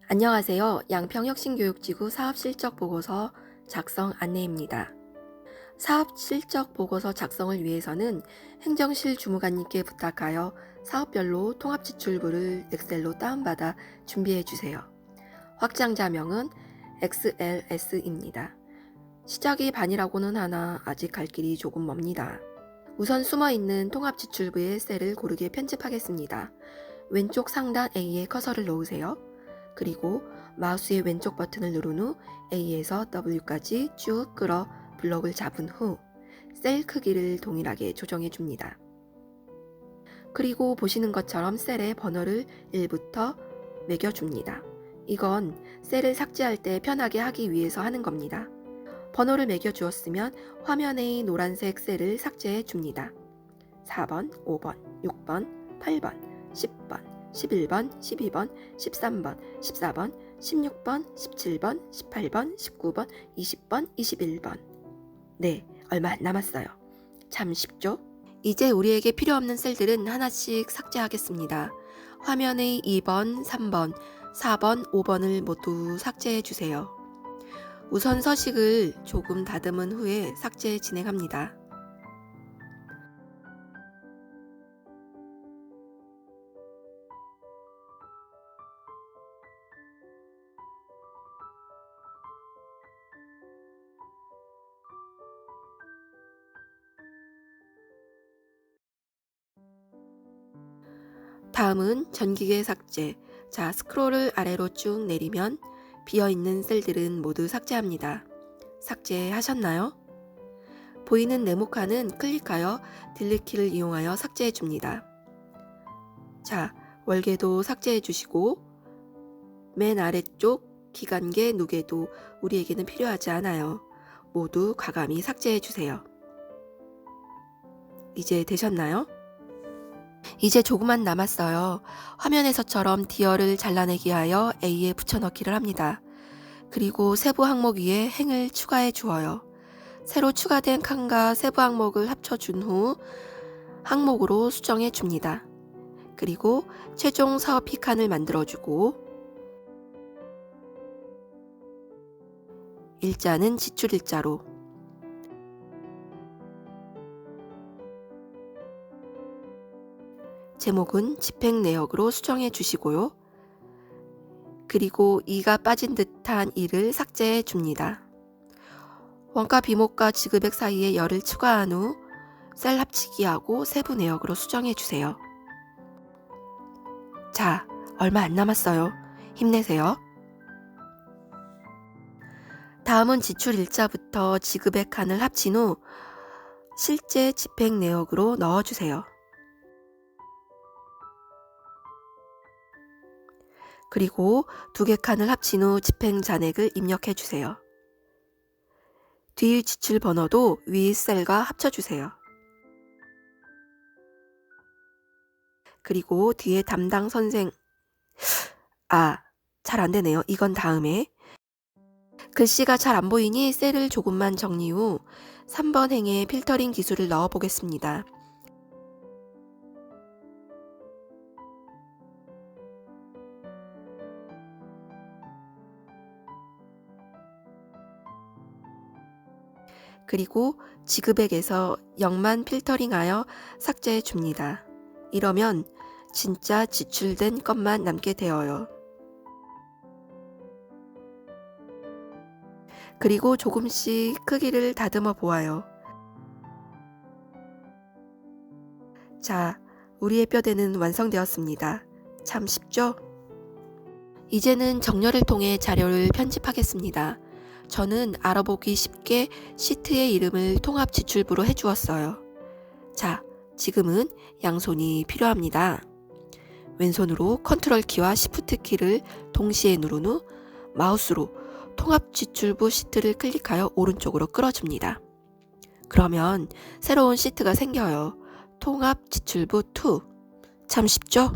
안녕하세요. 양평혁신교육지구 사업실적보고서 작성 안내입니다. 사업실적보고서 작성을 위해서는 행정실 주무관님께 부탁하여 사업별로 통합지출부를 엑셀로 다운받아 준비해 주세요. 확장자명은 XLS입니다. 시작이 반이라고는 하나 아직 갈 길이 조금 멉니다. 우선 숨어있는 통합지출부의 셀을 고르게 편집하겠습니다. 왼쪽 상단 A에 커서를 놓으세요. 그리고 마우스의 왼쪽 버튼을 누른 후 A에서 W까지 쭉 끌어 블럭을 잡은 후 셀 크기를 동일하게 조정해 줍니다. 그리고 보시는 것처럼 셀에 번호를 1부터 매겨줍니다. 이건 셀을 삭제할 때 편하게 하기 위해서 하는 겁니다. 번호를 매겨주었으면 화면의 노란색 셀을 삭제해 줍니다. 4번, 5번, 6번, 8번, 10번, 11번, 12번, 13번, 14번, 16번, 17번, 18번, 19번, 20번, 21번. 네, 얼마 안 남았어요. 참 쉽죠? 이제 우리에게 필요 없는 셀들은 하나씩 삭제하겠습니다. 화면의 2번, 3번, 4번, 5번을 모두 삭제해 주세요. 우선 서식을 조금 다듬은 후에 삭제 진행합니다. 다음은 전기계 삭제. 자, 스크롤을 아래로 쭉 내리면 비어있는 셀들은 모두 삭제합니다. 삭제하셨나요? 보이는 네모칸은 클릭하여 딜리트 키를 이용하여 삭제해 줍니다. 자, 월계도 삭제해 주시고 맨 아래쪽 기간계, 누계도 우리에게는 필요하지 않아요. 모두 과감히 삭제해 주세요. 이제 되셨나요? 이제 조금만 남았어요. 화면에서처럼 디어를 잘라내기 하여 A에 붙여넣기를 합니다. 그리고 세부 항목 위에 행을 추가해 주어요. 새로 추가된 칸과 세부 항목을 합쳐준 후 항목으로 수정해 줍니다. 그리고 최종 사업피 칸을 만들어주고 일자는 지출 일자로, 제목은 집행 내역으로 수정해 주시고요. 그리고 이가 빠진 듯한 이를 삭제해 줍니다. 원가 비목과 지급액 사이에 열을 추가한 후 셀 합치기하고 세부 내역으로 수정해 주세요. 자, 얼마 안 남았어요. 힘내세요. 다음은 지출 일자부터 지급액 칸을 합친 후 실제 집행 내역으로 넣어주세요. 그리고 두 개 칸을 합친 후 집행 잔액을 입력해 주세요. 뒤 지출 번호도 위 셀과 합쳐주세요. 그리고 뒤에 담당 선생, 잘 안 되네요. 이건 다음에. 글씨가 잘 안 보이니 셀을 조금만 정리 후 3번 행에 필터링 기술을 넣어 보겠습니다. 그리고 지급액에서 0만 필터링하여 삭제해 줍니다. 이러면 진짜 지출된 것만 남게 되어요. 그리고 조금씩 크기를 다듬어 보아요. 자, 우리의 뼈대는 완성되었습니다. 참 쉽죠? 이제는 정렬을 통해 자료를 편집하겠습니다. 저는 알아보기 쉽게 시트의 이름을 통합 지출부로 해주었어요. 자, 지금은 양손이 필요합니다. 왼손으로 컨트롤 키와 시프트 키를 동시에 누른 후 마우스로 통합 지출부 시트를 클릭하여 오른쪽으로 끌어줍니다. 그러면 새로운 시트가 생겨요. 통합 지출부 2. 참 쉽죠?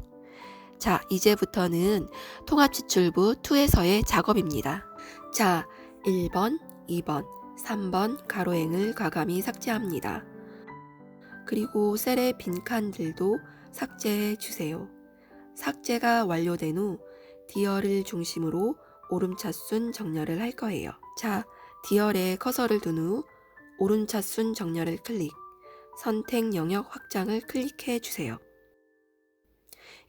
자, 이제부터는 통합 지출부 2에서의 작업입니다. 자, 1번, 2번, 3번 가로행을 과감히 삭제합니다. 그리고 셀의 빈칸들도 삭제해 주세요. 삭제가 완료된 후 D열을 중심으로 오름차순 정렬을 할 거예요. 자, D열에 커서를 둔 후 오름차순 정렬을 클릭, 선택 영역 확장을 클릭해 주세요.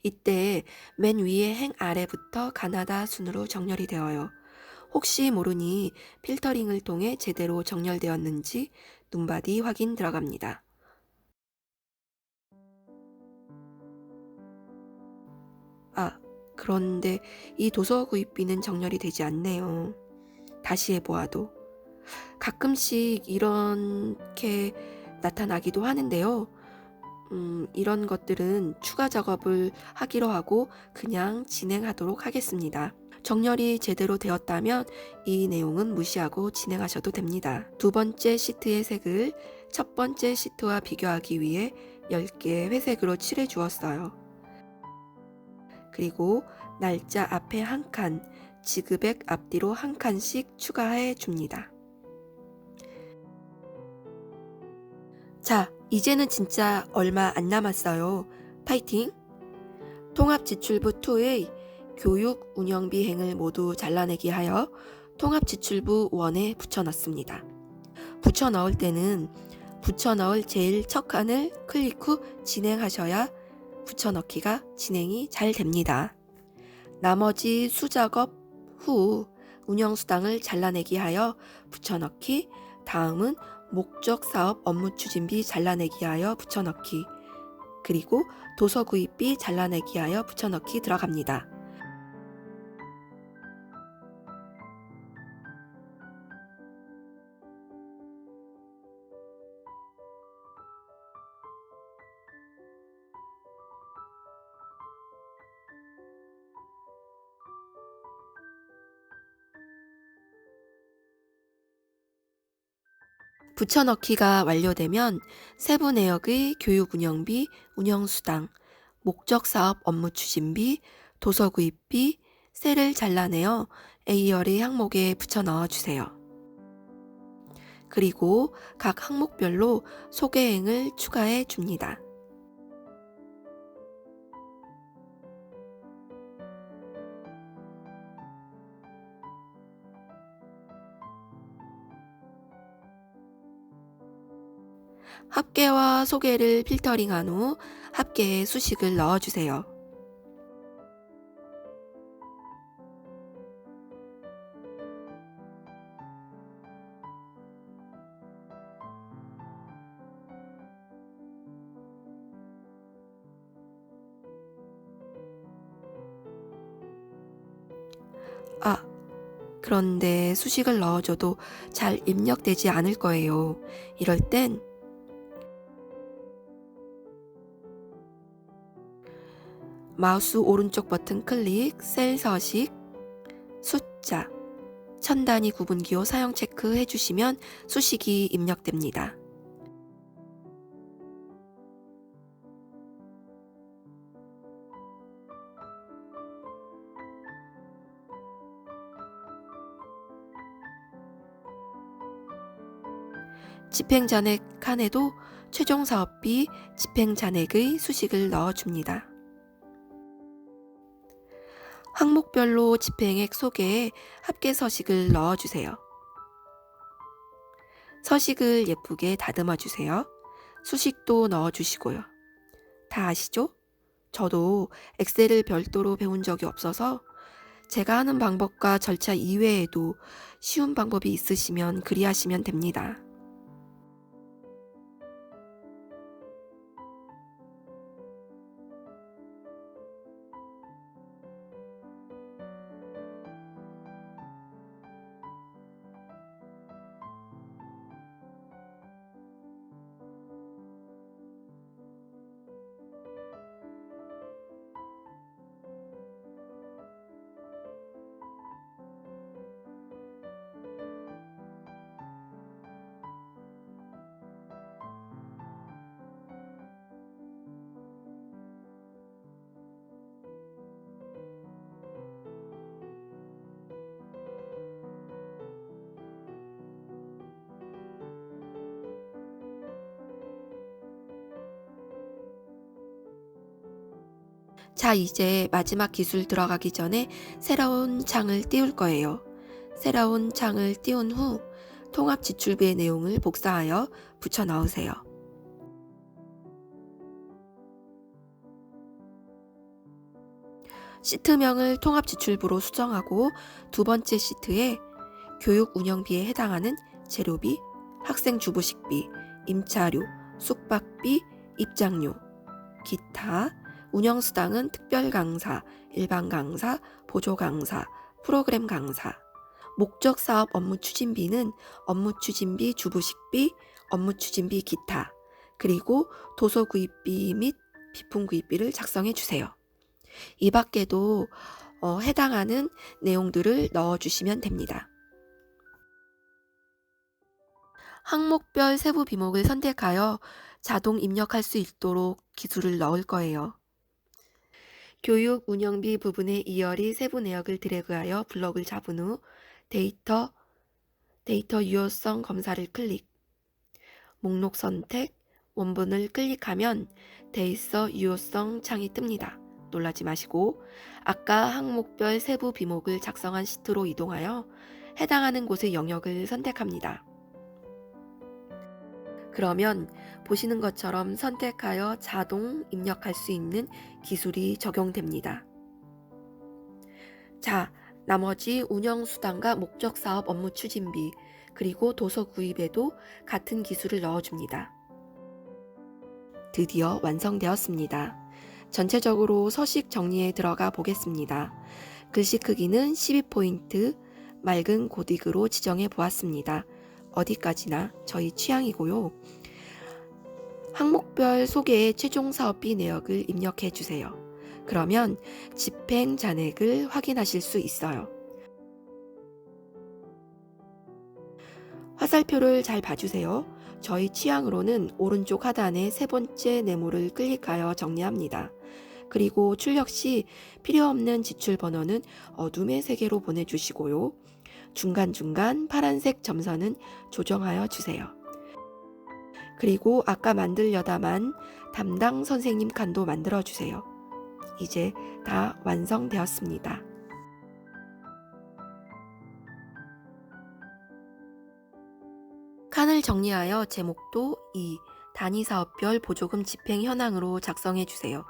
이때 맨 위에 행 아래부터 가나다 순으로 정렬이 되어요. 혹시 모르니 필터링을 통해 제대로 정렬되었는지 눈바디 확인 들어갑니다. 아, 그런데 이 도서 구입비는 정렬이 되지 않네요. 다시 해보아도. 가끔씩 이렇게 나타나기도 하는데요. 이런 것들은 추가 작업을 하기로 하고 그냥 진행하도록 하겠습니다. 정렬이 제대로 되었다면 이 내용은 무시하고 진행하셔도 됩니다. 두 번째 시트의 색을 첫 번째 시트와 비교하기 위해 10개 회색으로 칠해 주었어요. 그리고 날짜 앞에 한 칸, 지그백 앞뒤로 한 칸씩 추가해 줍니다. 자, 이제는 진짜 얼마 안 남았어요. 파이팅! 통합지출부 2의 교육 운영비 행을 모두 잘라내기 하여 통합지출부 1에 붙여넣습니다. 붙여넣을 때는 붙여넣을 제일 첫 칸을 클릭 후 진행하셔야 붙여넣기가 진행이 잘 됩니다. 나머지 수작업 후 운영수당을 잘라내기 하여 붙여넣기, 다음은 목적사업 업무추진비 잘라내기 하여 붙여넣기, 그리고 도서구입비 잘라내기 하여 붙여넣기 들어갑니다. 붙여넣기가 완료되면 세부 내역의 교육운영비, 운영수당, 목적사업 업무추진비, 도서구입비, 셀을 잘라내어 A열의 항목에 붙여 넣어주세요. 그리고 각 항목별로 소개행을 추가해 줍니다. 합계와 소개를 필터링한 후 합계에 수식을 넣어주세요. 아, 그런데 수식을 넣어줘도 잘 입력되지 않을 거예요. 이럴 땐 마우스 오른쪽 버튼 클릭, 셀 서식, 숫자, 천 단위 구분기호 사용 체크 해주시면 수식이 입력됩니다. 집행잔액 칸에도 최종 사업비 집행잔액의 수식을 넣어줍니다. 항목별로 집행액 소개에 합계 서식을 넣어주세요. 서식을 예쁘게 다듬어 주세요. 수식도 넣어주시고요. 다 아시죠? 저도 엑셀을 별도로 배운 적이 없어서 제가 하는 방법과 절차 이외에도 쉬운 방법이 있으시면 그리하시면 됩니다. 자, 이제 마지막 기술 들어가기 전에 새로운 창을 띄울 거예요. 새로운 창을 띄운 후 통합 지출부의 내용을 복사하여 붙여 넣으세요. 시트명을 통합 지출부로 수정하고 두 번째 시트에 교육 운영비에 해당하는 재료비, 학생 주부식비, 임차료, 숙박비, 입장료, 기타, 운영수당은 특별 강사, 일반 강사, 보조 강사, 프로그램 강사, 목적 사업 업무 추진비는 업무 추진비, 주부식비, 업무 추진비, 기타, 그리고 도서 구입비 및 비품 구입비를 작성해 주세요. 이 밖에도 해당하는 내용들을 넣어주시면 됩니다. 항목별 세부 비목을 선택하여 자동 입력할 수 있도록 기술을 넣을 거예요. 교육 운영비 부분의 이열이 세부 내역을 드래그하여 블럭을 잡은 후 데이터 유효성 검사를 클릭, 목록 선택, 원본을 클릭하면 데이터 유효성 창이 뜹니다. 놀라지 마시고 아까 항목별 세부 비목을 작성한 시트로 이동하여 해당하는 곳의 영역을 선택합니다. 그러면 보시는 것처럼 선택하여 자동 입력할 수 있는 기술이 적용됩니다. 자, 나머지 운영수당과 목적사업 업무 추진비, 그리고 도서 구입에도 같은 기술을 넣어줍니다. 드디어 완성되었습니다. 전체적으로 서식 정리에 들어가 보겠습니다. 글씨 크기는 12포인트, 맑은 고딕으로 지정해 보았습니다. 어디까지나 저희 취향이고요. 항목별 소개의 최종 사업비 내역을 입력해 주세요. 그러면 집행 잔액을 확인하실 수 있어요. 화살표를 잘 봐주세요. 저희 취향으로는 오른쪽 하단의 세 번째 네모를 클릭하여 정리합니다. 그리고 출력 시 필요 없는 지출 번호는 어둠의 세계로 보내주시고요. 중간중간 파란색 점선은 조정하여 주세요. 그리고 아까 만들려다만 담당 선생님 칸도 만들어 주세요. 이제 다 완성되었습니다. 칸을 정리하여 제목도 2, 단위사업별 보조금 집행 현황으로 작성해 주세요.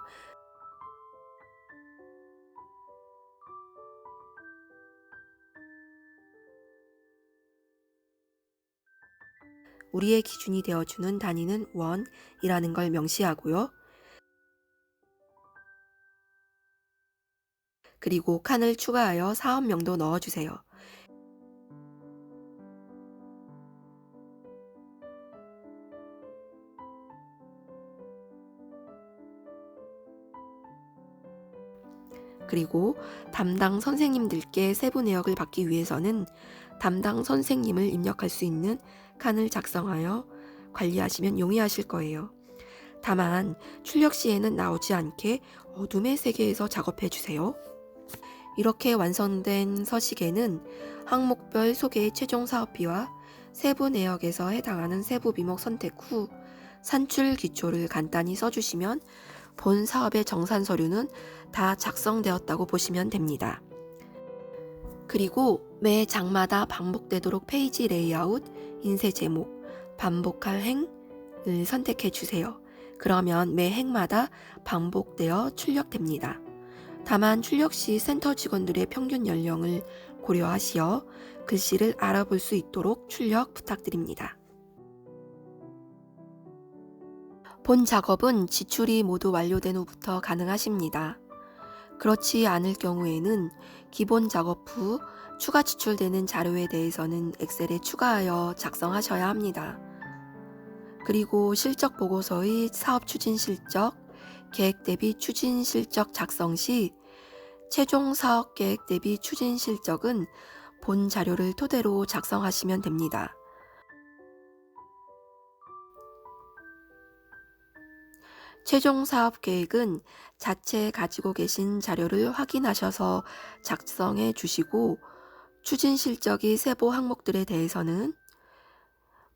우리의 기준이 되어주는 단위는 원이라는 걸 명시하고요. 그리고 칸을 추가하여 사업명도 넣어주세요. 그리고 담당 선생님들께 세부 내역을 받기 위해서는 담당 선생님을 입력할 수 있는 칸을 작성하여 관리하시면 용이하실 거예요. 다만 출력 시에는 나오지 않게 어둠의 세계에서 작업해 주세요. 이렇게 완성된 서식에는 항목별 소개의 최종 사업비와 세부 내역에서 해당하는 세부 비목 선택 후 산출 기초를 간단히 써주시면 본 사업의 정산 서류는 다 작성되었다고 보시면 됩니다. 그리고 매 장마다 반복되도록 페이지 레이아웃, 인쇄 제목, 반복할 행을 선택해 주세요. 그러면 매 행마다 반복되어 출력됩니다. 다만 출력 시 센터 직원들의 평균 연령을 고려하시어 글씨를 알아볼 수 있도록 출력 부탁드립니다. 본 작업은 지출이 모두 완료된 후부터 가능하십니다. 그렇지 않을 경우에는 기본 작업 후 추가 지출되는 자료에 대해서는 엑셀에 추가하여 작성하셔야 합니다. 그리고 실적 보고서의 사업 추진 실적, 계획 대비 추진 실적 작성 시 최종 사업 계획 대비 추진 실적은 본 자료를 토대로 작성하시면 됩니다. 최종 사업 계획은 자체 가지고 계신 자료를 확인하셔서 작성해 주시고 추진 실적이 세부 항목들에 대해서는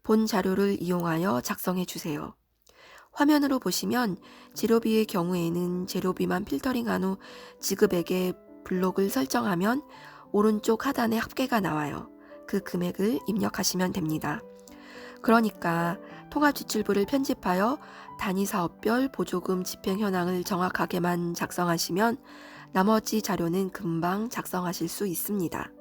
본 자료를 이용하여 작성해 주세요. 화면으로 보시면 재료비의 경우에는 재료비만 필터링한 후 지급액에 블록을 설정하면 오른쪽 하단에 합계가 나와요. 그 금액을 입력하시면 됩니다. 그러니까 통합지출부를 편집하여 단위 사업별 보조금 집행 현황을 정확하게만 작성하시면 나머지 자료는 금방 작성하실 수 있습니다.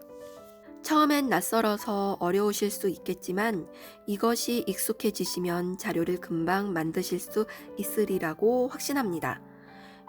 처음엔 낯설어서 어려우실 수 있겠지만 이것이 익숙해지시면 자료를 금방 만드실 수 있으리라고 확신합니다.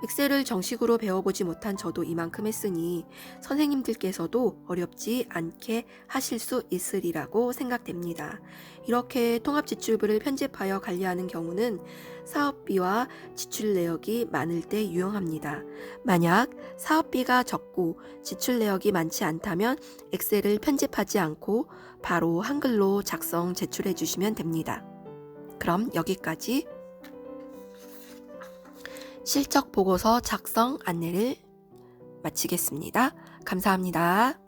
엑셀을 정식으로 배워보지 못한 저도 이만큼 했으니 선생님들께서도 어렵지 않게 하실 수 있으리라고 생각됩니다. 이렇게 통합지출부를 편집하여 관리하는 경우는 사업비와 지출 내역이 많을 때 유용합니다. 만약 사업비가 적고 지출 내역이 많지 않다면 엑셀을 편집하지 않고 바로 한글로 작성 제출해 주시면 됩니다. 그럼 여기까지 실적 보고서 작성 안내를 마치겠습니다. 감사합니다.